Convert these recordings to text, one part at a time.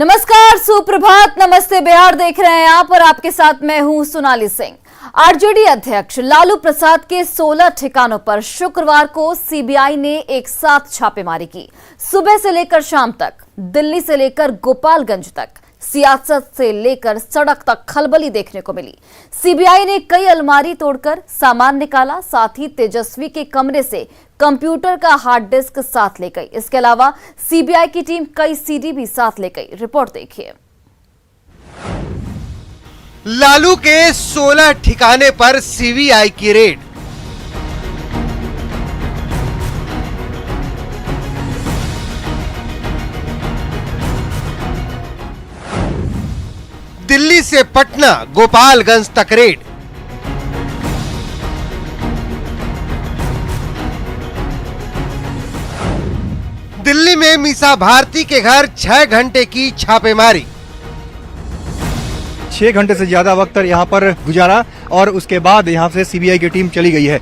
नमस्कार, सुप्रभात, नमस्ते बिहार देख रहे हैं आप और आपके साथ मैं हूं सोनाली सिंह। आरजेडी अध्यक्ष लालू प्रसाद के 16 ठिकानों पर शुक्रवार को सीबीआई ने एक साथ छापेमारी की। सुबह से लेकर शाम तक, दिल्ली से लेकर गोपालगंज तक, सियासत से लेकर सड़क तक खलबली देखने को मिली। सीबीआई ने कई अलमारी तोड़कर सामान निकाला, साथ ही तेजस्वी के कमरे से कंप्यूटर का हार्ड डिस्क साथ ले गई। इसके अलावा सीबीआई की टीम कई सीडी भी साथ ले गई। रिपोर्ट देखिए। लालू के 16 ठिकाने पर सीबीआई की रेड। दिल्ली से पटना, गोपालगंज तक रेड। दिल्ली में मीसा भारती के घर 6 घंटे की छापेमारी। 6 घंटे से ज्यादा वक्त यहाँ पर गुजारा और उसके बाद यहाँ से सीबीआई की टीम चली गई है।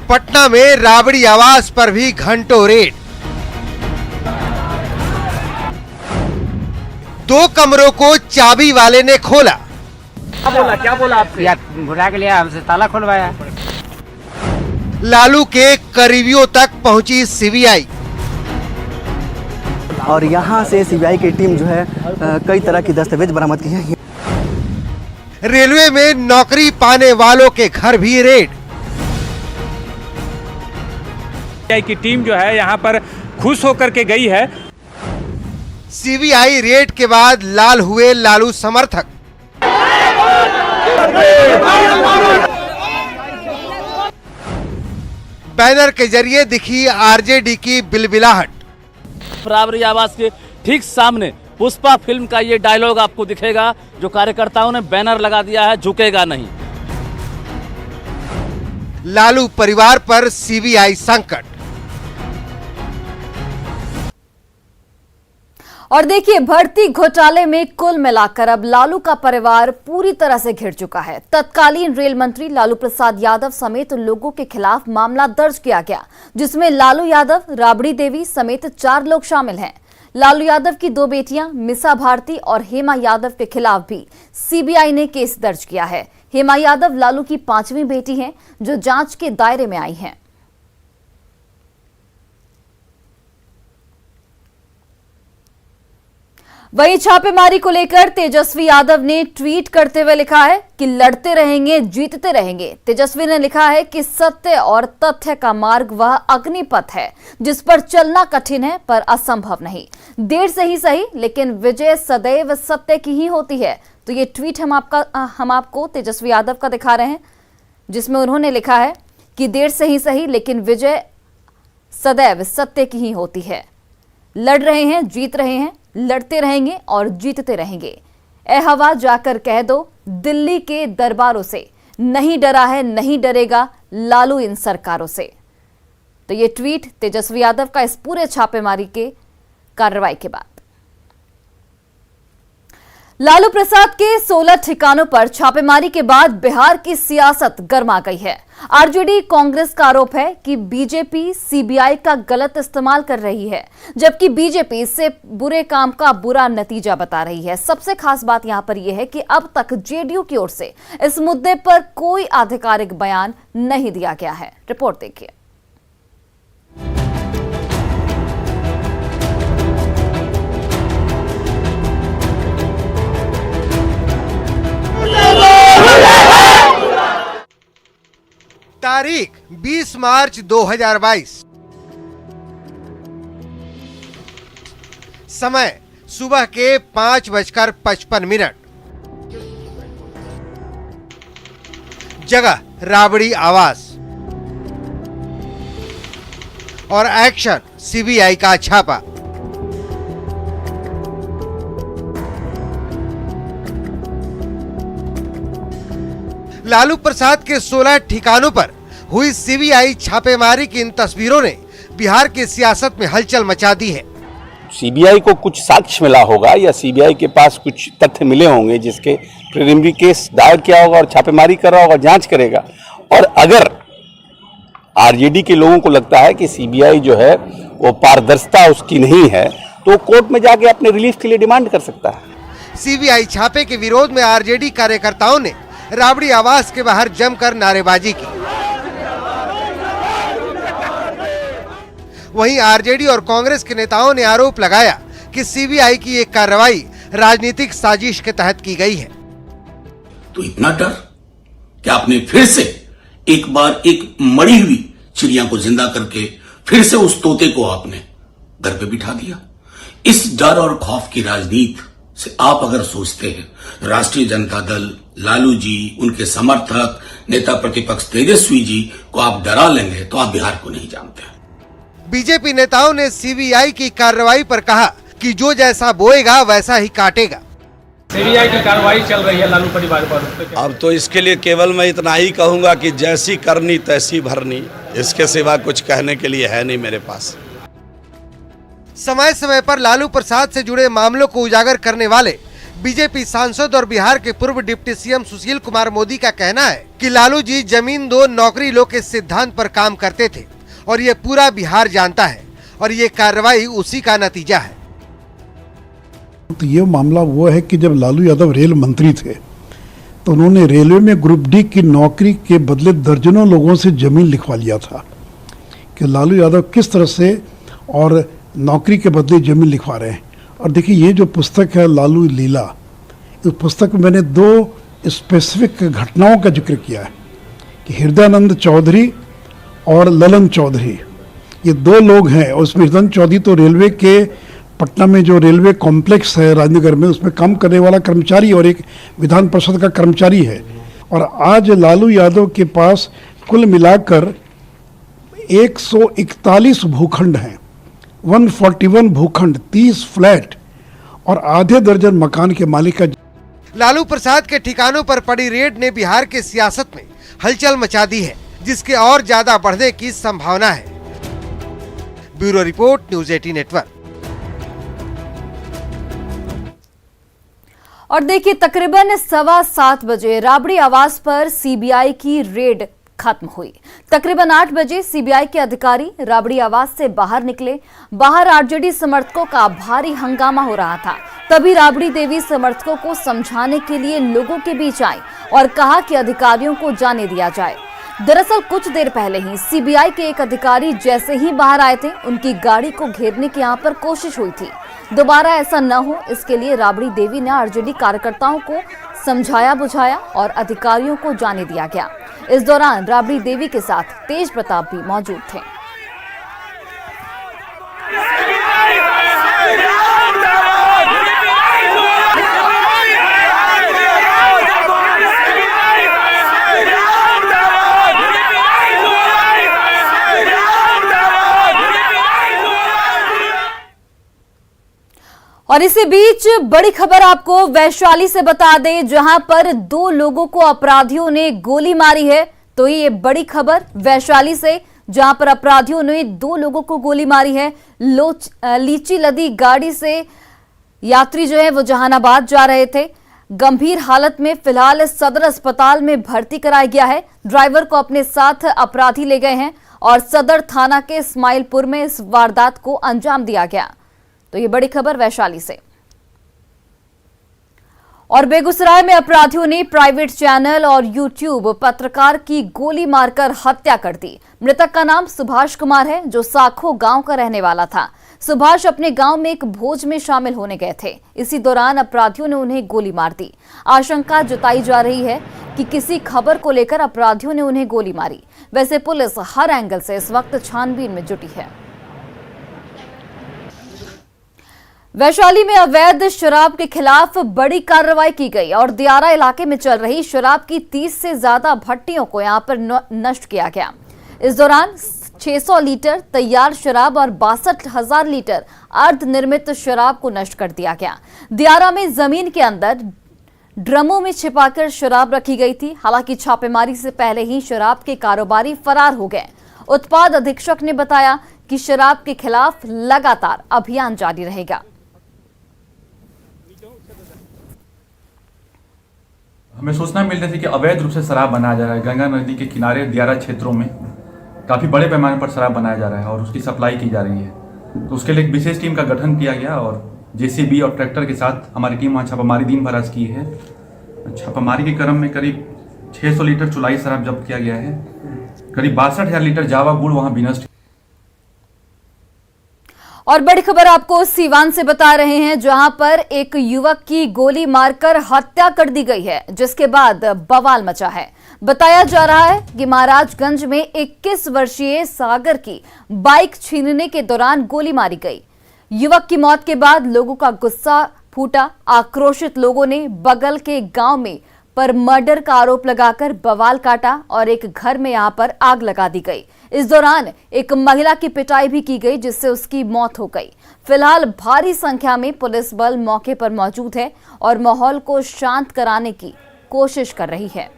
पटना में राबड़ी आवास पर भी घंटों रेड। 2 कमरों को चाबी वाले ने खोला। क्या बोला आपसे? भुला के लिया, हमसे ताला खुलवाया। लालू के करीबियों तक पहुंची सीबीआई और यहाँ से सीबीआई की टीम जो है कई तरह की दस्तावेज बरामद की है। रेलवे में नौकरी पाने वालों के घर भी रेड। सीबीआई की टीम जो है यहाँ पर खुश होकर के गई है। सीबीआई रेड के बाद लाल हुए लालू समर्थक। बैनर के जरिए दिखी आरजेडी की बिलबिलाहट। राबड़ी आवास के ठीक सामने पुष्पा फिल्म का ये डायलॉग आपको दिखेगा, जो कार्यकर्ताओं ने बैनर लगा दिया है, झुकेगा नहीं। लालू परिवार पर सीबीआई संकट। और देखिए, भर्ती घोटाले में कुल मिलाकर अब लालू का परिवार पूरी तरह से घिर चुका है। तत्कालीन रेल मंत्री लालू प्रसाद यादव समेत लोगों के खिलाफ मामला दर्ज किया गया, जिसमें लालू यादव, राबड़ी देवी समेत 4 लोग शामिल हैं। लालू यादव की 2 बेटियां मीसा भारती और हेमा यादव के खिलाफ भी सीबीआई ने केस दर्ज किया है। हेमा यादव लालू की 5वीं बेटी हैं, जो जांच के दायरे में आई हैं। वहीं छापेमारी को लेकर तेजस्वी यादव ने ट्वीट करते हुए लिखा है कि लड़ते रहेंगे, जीतते रहेंगे। तेजस्वी ने लिखा है कि सत्य और तथ्य का मार्ग वह अग्निपथ है जिस पर चलना कठिन है पर असंभव नहीं। देर से ही सही, लेकिन विजय सदैव सत्य की ही होती है। तो ये ट्वीट हम आपको तेजस्वी यादव का दिखा रहे हैं, जिसमें उन्होंने लिखा है कि देर से ही सही, लेकिन विजय सदैव सत्य की ही होती है। लड़ रहे हैं, जीत रहे हैं, लड़ते रहेंगे और जीतते रहेंगे। ए हवा जाकर कह दो दिल्ली के दरबारों से, नहीं डरा है, नहीं डरेगा लालू इन सरकारों से। तो ये ट्वीट तेजस्वी यादव का इस पूरे छापेमारी के कार्रवाई के बाद। लालू प्रसाद के 16 ठिकानों पर छापेमारी के बाद बिहार की सियासत गर्मा गई है। आरजेडी कांग्रेस का आरोप है कि बीजेपी सीबीआई का गलत इस्तेमाल कर रही है, जबकि बीजेपी इससे बुरे काम का बुरा नतीजा बता रही है। सबसे खास बात यहां पर यह है कि अब तक जेडीयू की ओर से इस मुद्दे पर कोई आधिकारिक बयान नहीं दिया गया है। रिपोर्ट देखिए। तारीख 20 मार्च 2022। समय सुबह के 5:55। जगह राबड़ी आवास और एक्शन सीबीआई का छापा। लालू प्रसाद के 16 ठिकानों पर हुई सीबीआई छापेमारी की इन तस्वीरों ने बिहार की सियासत में हलचल मचा दी है। सीबीआई को कुछ साक्ष्य मिला होगा या सीबीआई के पास कुछ तथ्य मिले होंगे जिसके प्रिलिमिनरी केस दायर किया होगा और छापेमारी कर रहा होगा, जांच करेगा। और अगर आरजेडी के लोगों को लगता है कि सीबीआई जो है वो पारदर्शिता उसकी नहीं है तो कोर्ट में जाके अपने रिलीफ के लिए डिमांड कर सकता है। सीबीआई छापे के विरोध में आरजेडी कार्यकर्ताओं ने राबड़ी आवास के बाहर जमकर नारेबाजी की। वहीं आरजेडी और कांग्रेस के नेताओं ने आरोप लगाया कि सीबीआई की एक कार्रवाई राजनीतिक साजिश के तहत की गई है। तो इतना डर कि आपने फिर से एक बार एक मरी हुई चिड़िया को जिंदा करके फिर से उस तोते को आपने घर पे बिठा दिया। इस डर और खौफ की राजनीति से आप अगर सोचते हैं राष्ट्रीय जनता दल, लालू जी, उनके समर्थक, नेता प्रतिपक्ष तेजस्वी जी को आप डरा लेंगे तो आप बिहार को नहीं जानते। बीजेपी नेताओं ने सीबीआई की कार्रवाई पर कहा कि जो जैसा बोएगा वैसा ही काटेगा। सीबीआई की कार्रवाई चल रही है लालू परिवार पर। अब तो इसके लिए केवल मैं इतना ही कहूंगा कि जैसी करनी तैसी भरनी, इसके सिवा कुछ कहने के लिए है नहीं मेरे पास। समय समय पर लालू प्रसाद से जुड़े मामलों को उजागर करने वाले बीजेपी सांसद और बिहार के पूर्व डिप्टी सीएम सुशील कुमार मोदी का कहना है कि लालू जी जमीन दो नौकरी लो के सिद्धांत पर काम करते थे और ये पूरा बिहार जानता है और ये कार्रवाई उसी का नतीजा है। तो ये मामला वो है कि जब लालू यादव रेल मंत्री थे तो उन्होंने रेलवे में ग्रुप डी की नौकरी के बदले दर्जनों लोगों से जमीन लिखवा लिया था कि लालू यादव किस तरह से और नौकरी के बदले जमीन लिखवा रहे हैं। और देखिए ये जो पुस्तक है लालू लीला, इस पुस्तक में मैंने दो स्पेसिफिक घटनाओं का जिक्र किया है कि हृदयानंद चौधरी और ललन चौधरी, ये दो लोग हैं। और उसमें हृदयानंद चौधरी तो रेलवे के पटना में जो रेलवे कॉम्प्लेक्स है राजनगर में, उसमें काम करने वाला कर्मचारी और एक विधान परिषद का कर्मचारी है। और आज लालू यादव के पास कुल मिलाकर 141 भूखंड हैं, 141 भूखंड, 30 फ्लैट और आधे दर्जन मकान के मालिक का। लालू प्रसाद के ठिकानों पर पड़ी रेड ने बिहार के सियासत में हलचल मचा दी है, जिसके और ज्यादा बढ़ने की संभावना है। Bureau report, news 18 network. और देखिए तकरीबन 7:15 बजे राबड़ी आवास पर सीबीआई की रेड खत्म हुई। तकरीबन 8 बजे सीबीआई के अधिकारी राबड़ी आवास से बाहर निकले। बाहर आरजेडी समर्थकों का भारी हंगामा हो रहा था। तभी राबड़ी देवी समर्थकों को समझाने के लिए लोगों के बीच आई और कहा कि अधिकारियों को जाने दिया जाए। दरअसल कुछ देर पहले ही सीबीआई के एक अधिकारी जैसे ही बाहर आए थे, उनकी गाड़ी को घेरने की यहां पर कोशिश हुई थी। दोबारा ऐसा न हो इसके लिए राबड़ी देवी ने आरजेडी कार्यकर्ताओं को समझाया बुझाया और अधिकारियों को जाने दिया गया। इस दौरान राबड़ी देवी के साथ तेज प्रताप भी मौजूद थे। और इसी बीच बड़ी खबर आपको वैशाली से बता दें, जहां पर 2 लोगों को अपराधियों ने गोली मारी है। तो ये बड़ी खबर वैशाली से, जहां पर अपराधियों ने 2 लोगों को गोली मारी है। लीची लदी गाड़ी से यात्री जो है वो जहानाबाद जा रहे थे। गंभीर हालत में फिलहाल सदर अस्पताल में भर्ती कराया गया है। ड्राइवर को अपने साथ अपराधी ले गए हैं और सदर थाना के इस्माइलपुर में इस वारदात को अंजाम दिया गया। तो ये बड़ी खबर वैशाली से। और बेगूसराय में अपराधियों ने प्राइवेट चैनल और यूट्यूब पत्रकार की गोली मारकर हत्या कर दी। मृतक का नाम सुभाष कुमार है, जो साखो गांव का रहने वाला था। सुभाष अपने गांव में एक भोज में शामिल होने गए थे। इसी दौरान अपराधियों ने उन्हें गोली मार दी। आशंका जताई जा रही है कि किसी खबर को लेकर अपराधियों ने उन्हें गोली मारी। वैसे पुलिस हर एंगल से इस वक्त छानबीन में जुटी है। वैशाली में अवैध शराब के खिलाफ बड़ी कार्रवाई की गई और दियारा इलाके में चल रही शराब की 30 से ज्यादा भट्टियों को यहां पर नष्ट किया गया। इस दौरान 600 लीटर तैयार शराब और 62,000 लीटर अर्धनिर्मित शराब को नष्ट कर दिया गया। दियारा में जमीन के अंदर ड्रमों में छिपाकर शराब रखी गई थी। हालांकि छापेमारी से पहले ही शराब के कारोबारी फरार हो गए। उत्पाद अधीक्षक ने बताया कि शराब के खिलाफ लगातार अभियान जारी रहेगा। हमें सूचना मिल रही थी कि अवैध रूप से शराब बनाया जा रहा है। गंगा नदी के किनारे दियारा क्षेत्रों में काफ़ी बड़े पैमाने पर शराब बनाया जा रहा है और उसकी सप्लाई की जा रही है। तो उसके लिए एक विशेष टीम का गठन किया गया और जेसीबी और ट्रैक्टर के साथ हमारी टीम वहाँ छापामारी दिन भर आज की है। छापामारी के क्रम में करीब 600 लीटर चुलाई शराब जब्त किया गया है। करीब 62,000 लीटर जावा गुड़ वहाँ विनष्ट। और बड़ी खबर आपको सीवान से बता रहे हैं, जहां पर एक युवक की गोली मारकर हत्या कर दी गई है, जिसके बाद बवाल मचा है। बताया जा रहा है कि महाराजगंज में 21 वर्षीय सागर की बाइक छीनने के दौरान गोली मारी गई। युवक की मौत के बाद लोगों का गुस्सा फूटा। आक्रोशित लोगों ने बगल के गांव में पर मर्डर का आरोप लगाकर बवाल काटा और एक घर में यहां पर आग लगा दी गई। इस दौरान एक महिला की पिटाई भी की गई, जिससे उसकी मौत हो गई। फिलहाल भारी संख्या में पुलिस बल मौके पर मौजूद है और माहौल को शांत कराने की कोशिश कर रही है।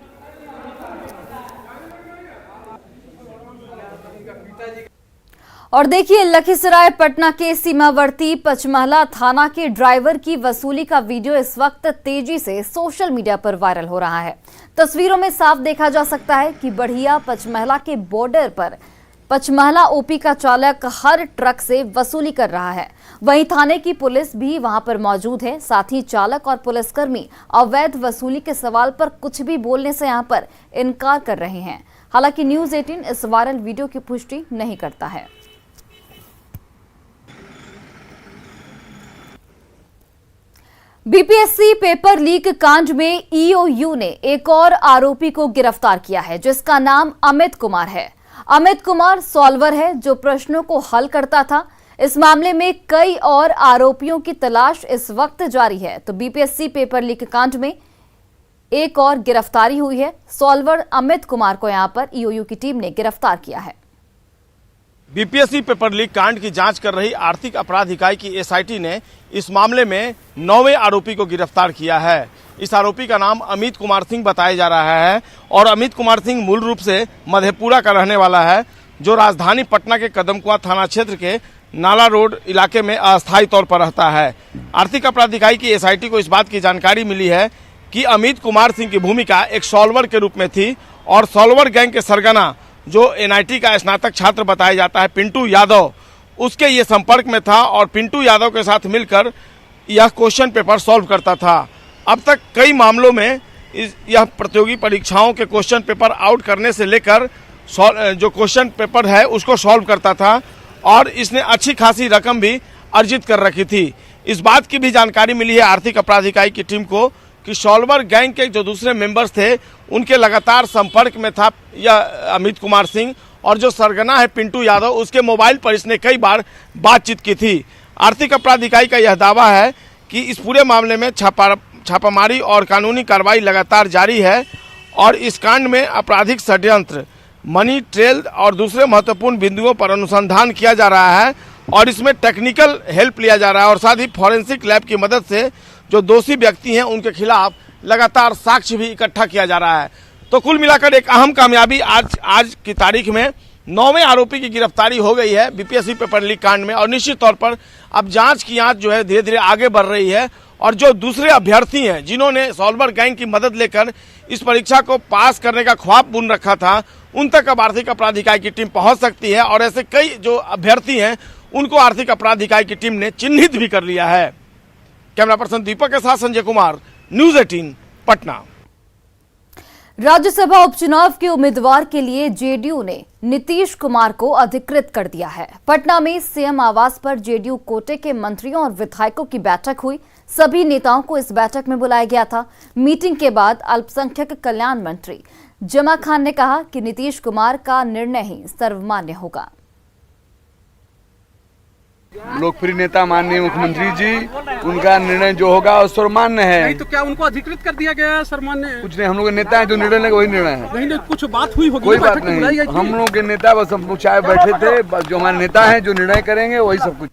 और देखिए, लखीसराय पटना के सीमावर्ती पचमहला थाना के ड्राइवर की वसूली का वीडियो इस वक्त तेजी से सोशल मीडिया पर वायरल हो रहा है। तस्वीरों में साफ देखा जा सकता है कि बढ़िया पचमहला के बॉर्डर पर पचमहला ओपी का चालक हर ट्रक से वसूली कर रहा है। वहीं थाने की पुलिस भी वहां पर मौजूद है। साथ ही चालक और पुलिसकर्मी अवैध वसूली के सवाल पर कुछ भी बोलने से यहां पर इनकार कर रहे हैं। हालांकि न्यूज़ 18 इस वायरल वीडियो की पुष्टि नहीं करता है। बीपीएससी पेपर लीक कांड में ईओयू ने एक और आरोपी को गिरफ्तार किया है, जिसका नाम अमित कुमार है। अमित कुमार सॉल्वर है, जो प्रश्नों को हल करता था। इस मामले में कई और आरोपियों की तलाश इस वक्त जारी है। तो बीपीएससी पेपर लीक कांड में एक और गिरफ्तारी हुई है। सॉल्वर अमित कुमार को यहां पर ईओयू की टीम ने गिरफ्तार किया है। बीपीएससी पेपर लीक कांड की जांच कर रही आर्थिक अपराध इकाई की एसआईटी ने इस मामले में 9वें आरोपी को गिरफ्तार किया है। इस आरोपी का नाम अमित कुमार सिंह बताया जा रहा है और अमित कुमार सिंह मूल रूप से मधेपुरा का रहने वाला है, जो राजधानी पटना के कदमकुआं थाना क्षेत्र के नाला रोड इलाके में अस्थायी तौर पर रहता है। आर्थिक अपराध इकाई की एसआईटी को इस बात की जानकारी मिली है कि अमित कुमार सिंह की भूमिका एक सॉल्वर के रूप में थी और सॉल्वर गैंग के सरगना, जो एनआईटी का स्नातक छात्र बताया जाता है पिंटू यादव, उसके ये संपर्क में था और पिंटू यादव के साथ मिलकर यह क्वेश्चन पेपर सॉल्व करता था। अब तक कई मामलों में यह प्रतियोगी परीक्षाओं के क्वेश्चन पेपर आउट करने से लेकर जो क्वेश्चन पेपर है उसको सॉल्व करता था और इसने अच्छी खासी रकम भी अर्जित कर रखी थी। इस बात की भी जानकारी मिली है आर्थिक अपराध इकाई की टीम को कि सॉल्वर गैंग के जो दूसरे मेंबर्स थे उनके लगातार संपर्क में था यह अमित कुमार सिंह, और जो सरगना है पिंटू यादव, उसके मोबाइल पर इसने कई बार बातचीत की थी। आर्थिक अपराध इकाई का यह दावा है कि इस पूरे मामले में छापामारी और कानूनी कार्रवाई लगातार जारी है और इस कांड में आपराधिक षड्यंत्र, मनी ट्रेल और दूसरे महत्वपूर्ण बिंदुओं पर अनुसंधान किया जा रहा है और इसमें टेक्निकल हेल्प लिया जा रहा है और साथ ही फॉरेंसिक लैब की मदद से जो दोषी व्यक्ति हैं उनके खिलाफ लगातार साक्ष्य भी इकट्ठा किया जा रहा है। तो कुल मिलाकर एक अहम कामयाबी आज की तारीख में 9वें आरोपी की गिरफ्तारी हो गई है बीपीएससी पेपर लीक कांड में। और निश्चित तौर पर अब जांच की आंच जो है धीरे धीरे आगे बढ़ रही है और जो दूसरे अभ्यर्थी हैं जिन्होंने सॉल्वर गैंग की मदद लेकर इस परीक्षा को पास करने का ख्वाब बुन रखा था, उन तक अब आर्थिक अपराध इकाई की टीम पहुंच सकती है और ऐसे कई जो अभ्यर्थी हैं उनको आर्थिक अपराध इकाई की टीम ने चिन्हित भी कर लिया है। कैमरा पर्सन दीपक के साथ संजय कुमार, न्यूज़ 18 पटना। राज्यसभा उपचुनाव के उम्मीदवार के लिए जेडीयू ने नीतीश कुमार को अधिकृत कर दिया है। पटना में सीएम आवास पर जेडीयू कोटे के मंत्रियों और विधायकों की बैठक हुई। सभी नेताओं को इस बैठक में बुलाया गया था। मीटिंग के बाद अल्पसंख्यक कल्याण मंत्री जमा खान ने कहा कि नीतीश कुमार का निर्णय ही सर्वमान्य होगा। लोकप्रिय नेता माननीय मुख्यमंत्री जी, उनका निर्णय जो होगा वो सर्वमान्य है। नहीं तो क्या उनको अधिकृत कर दिया गया है सर्वमान्य? कुछ नहीं, हम लोग के नेता हैं जो निर्णय लेंगे वही निर्णय है। नहीं कुछ बात हुई होगी? कोई बात नहीं, हम लोग के नेता बस हम लोग चाय बैठे थे, जो हमारे नेता हैं जो निर्णय करेंगे वही सब कुछ।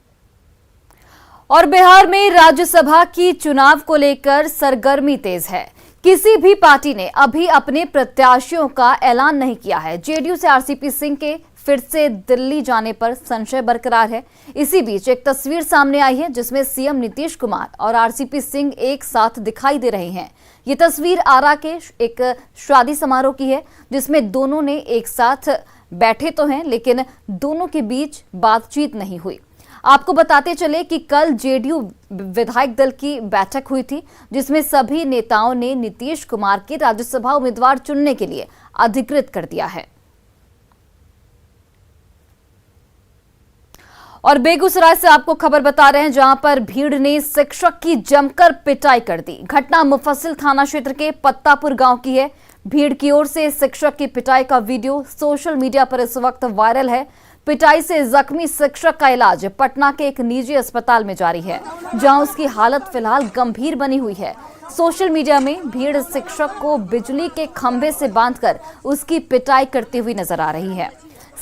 और बिहार में राज्यसभा की चुनाव को लेकर सरगर्मी तेज है। किसी भी पार्टी ने अभी अपने प्रत्याशियों का ऐलान नहीं किया है। जेडीयू से आरसीपी सिंह के फिर से दिल्ली जाने पर संशय बरकरार है। इसी बीच एक तस्वीर सामने आई है जिसमें सीएम नीतीश कुमार और आरसीपी सिंह एक साथ दिखाई दे रहे हैं। ये तस्वीर आरा के एक शादी समारोह की है जिसमें दोनों ने एक साथ बैठे तो हैं लेकिन दोनों के बीच बातचीत नहीं हुई। आपको बताते चले कि कल जेडीयू विधायक दल की बैठक हुई थी, जिसमें सभी नेताओं ने नीतीश कुमार के राज्यसभा उम्मीदवार चुनने के लिए अधिकृत कर दिया है। और बेगूसराय से आपको खबर बता रहे हैं, जहां पर भीड़ ने शिक्षक की जमकर पिटाई कर दी। घटना मुफस्सिल थाना क्षेत्र के पत्तापुर गांव की है। भीड़ की ओर से शिक्षक की पिटाई का वीडियो सोशल मीडिया पर इस वक्त वायरल है। पिटाई से जख्मी शिक्षक का इलाज पटना के एक निजी अस्पताल में जारी है, जहां उसकी हालत फिलहाल गंभीर बनी हुई है। सोशल मीडिया में भीड़ शिक्षक को बिजली के खंभे से बांधकर उसकी पिटाई करती हुई नजर आ रही है।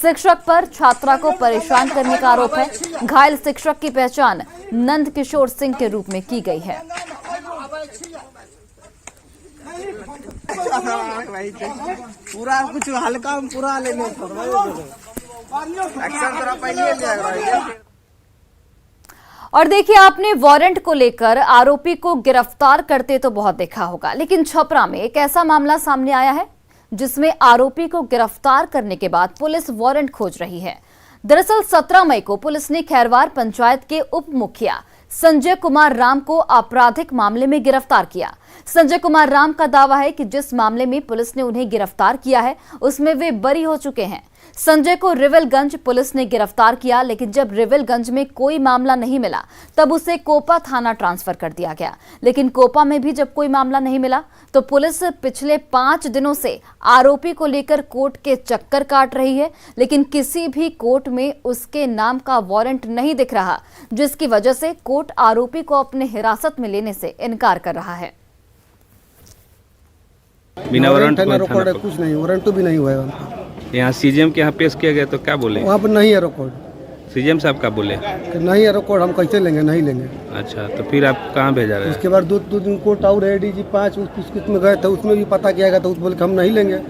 शिक्षक पर छात्रा को परेशान करने का आरोप है। घायल शिक्षक की पहचान नंद किशोर सिंह के रूप में की गई है। पूरा कुछ हल्का पूरा लेने और देखिए, आपने वारंट को लेकर आरोपी को गिरफ्तार करते तो बहुत देखा होगा, लेकिन छपरा में एक ऐसा मामला सामने आया है जिसमें आरोपी को गिरफ्तार करने के बाद पुलिस वारंट खोज रही है। दरअसल 17 मई को पुलिस ने खैरवार पंचायत के उप मुखिया संजय कुमार राम को आपराधिक मामले में गिरफ्तार किया। संजय कुमार राम का दावा है कि जिस मामले में पुलिस ने उन्हें गिरफ्तार किया है उसमें वे बरी हो चुके हैं। संजय को रिविलगंज पुलिस ने गिरफ्तार किया, लेकिन जब रिविलगंज में कोई मामला नहीं मिला तब उसे कोपा थाना ट्रांसफर कर दिया गया। लेकिन कोपा में भी जब कोई मामला नहीं मिला तो पुलिस पिछले 5 दिनों से आरोपी को लेकर कोर्ट के चक्कर काट रही है, लेकिन किसी भी कोर्ट में उसके नाम का वारंट नहीं दिख रहा, जिसकी वजह से कोर्ट आरोपी को अपने हिरासत में लेने से इनकार कर रहा है। बिना वारंट कुछ नहीं, वारंट भी नहीं हुआ है। यहाँ सीजीएम के यहाँ पेश किया गया तो क्या बोले? वहाँ पर नहीं है रिकॉर्ड। सीजीएम साहब क्या बोले? नहीं है रिकॉर्ड, हम कैसे लेंगे? नहीं लेंगे। अच्छा, तो फिर आप कहाँ भेजा रहे हैं? उसके बाद दो दिन कोर्ट और है डीजी 5 उसमें गए थे, उसमें भी पता किया गया था, उस बोले कि हम नहीं लेंगे।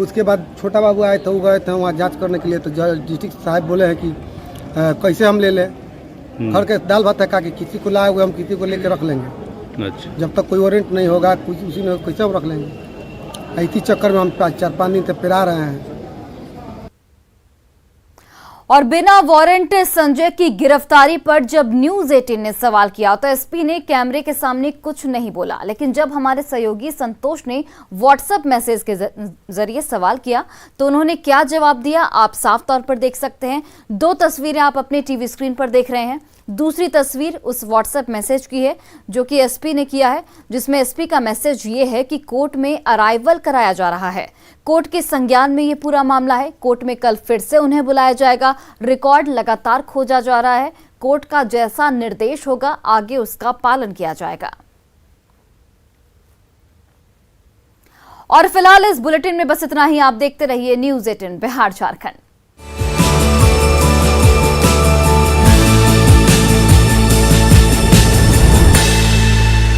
उसके बाद छोटा बाबू आए थे, वो गए थे वहाँ जाँच करने के लिए, तो डिस्ट्रिक्ट साहब बोले हैं कि कैसे हम ले लें, घर के दाल भात है का कि किसी को लाए हुए हम किसी को लेकर रख लेंगे। अच्छा, जब तक कोई वारंट नहीं होगा कुछ उसी में कैसे हम रख लेंगे? इसी चक्कर में हम 4-5 दिन से पिरा रहे हैं। और बिना वारंट संजय की गिरफ्तारी पर जब न्यूज़ 18 ने सवाल किया तो एसपी ने कैमरे के सामने कुछ नहीं बोला, लेकिन जब हमारे सहयोगी संतोष ने व्हाट्सएप मैसेज के जरिए सवाल किया तो उन्होंने क्या जवाब दिया आप साफ तौर पर देख सकते हैं। 2 तस्वीरें आप अपने टीवी स्क्रीन पर देख रहे हैं। दूसरी तस्वीर उस व्हाट्सएप मैसेज की है जो कि एसपी ने किया है, जिसमें एसपी का मैसेज ये है कि कोर्ट में अराइवल कराया जा रहा है। कोर्ट के संज्ञान में ये पूरा मामला है। कोर्ट में कल फिर से उन्हें बुलाया जाएगा। रिकॉर्ड लगातार खोजा जा रहा है। कोर्ट का जैसा निर्देश होगा आगे उसका पालन किया जाएगा। और फिलहाल इस बुलेटिन में बस इतना ही। आप देखते रहिए न्यूज़ 18 बिहार झारखंड।